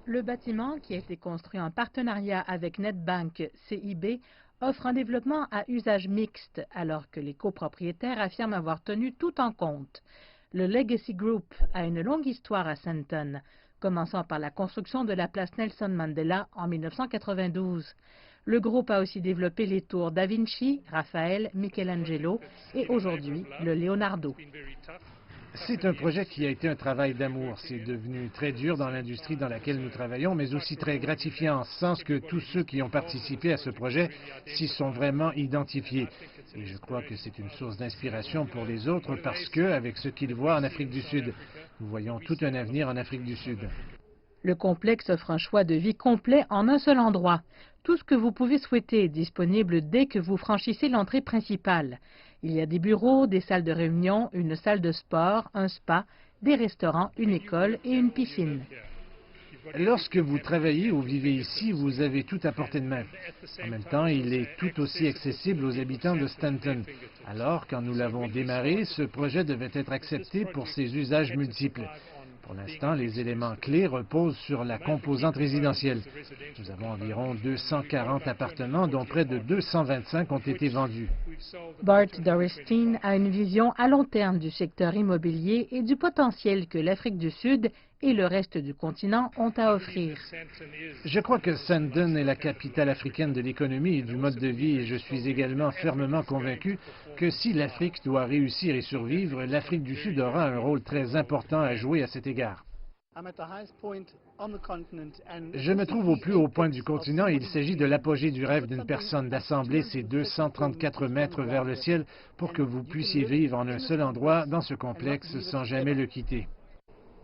Le bâtiment, qui a été construit en partenariat avec Netbank CIB, offre un développement à usage mixte, alors que les copropriétaires affirment avoir tenu tout en compte. Le Legacy Group a une longue histoire à Sandton, commençant par la construction de la place Nelson Mandela en 1992. Le groupe a aussi développé les tours Da Vinci, Raphaël, Michelangelo et aujourd'hui le Leonardo. C'est un projet qui a été un travail d'amour. C'est devenu très dur dans l'industrie dans laquelle nous travaillons, mais aussi très gratifiant, en ce sens que tous ceux qui ont participé à ce projet s'y sont vraiment identifiés. Et je crois que c'est une source d'inspiration pour les autres parce que, avec ce qu'ils voient en Afrique du Sud, nous voyons tout un avenir en Afrique du Sud. Le complexe offre un choix de vie complet en un seul endroit. Tout ce que vous pouvez souhaiter est disponible dès que vous franchissez l'entrée principale. Il y a des bureaux, des salles de réunion, une salle de sport, un spa, des restaurants, une école et une piscine. Lorsque vous travaillez ou vivez ici, vous avez tout à portée de main. En même temps, il est tout aussi accessible aux habitants de Stanton. Alors, quand nous l'avons démarré, ce projet devait être accepté pour ses usages multiples. Pour l'instant, les éléments clés reposent sur la composante résidentielle. Nous avons environ 240 appartements, dont près de 225 ont été vendus. Bart Dorestein a une vision à long terme du secteur immobilier et du potentiel que l'Afrique du Sud et le reste du continent ont à offrir. Je crois que Sandton est la capitale africaine de l'économie et du mode de vie et je suis également fermement convaincu que si l'Afrique doit réussir et survivre, l'Afrique du Sud aura un rôle très important à jouer à cet égard. Je me trouve au plus haut point du continent et il s'agit de l'apogée du rêve d'une personne d'assembler ces 234 mètres vers le ciel pour que vous puissiez vivre en un seul endroit dans ce complexe sans jamais le quitter.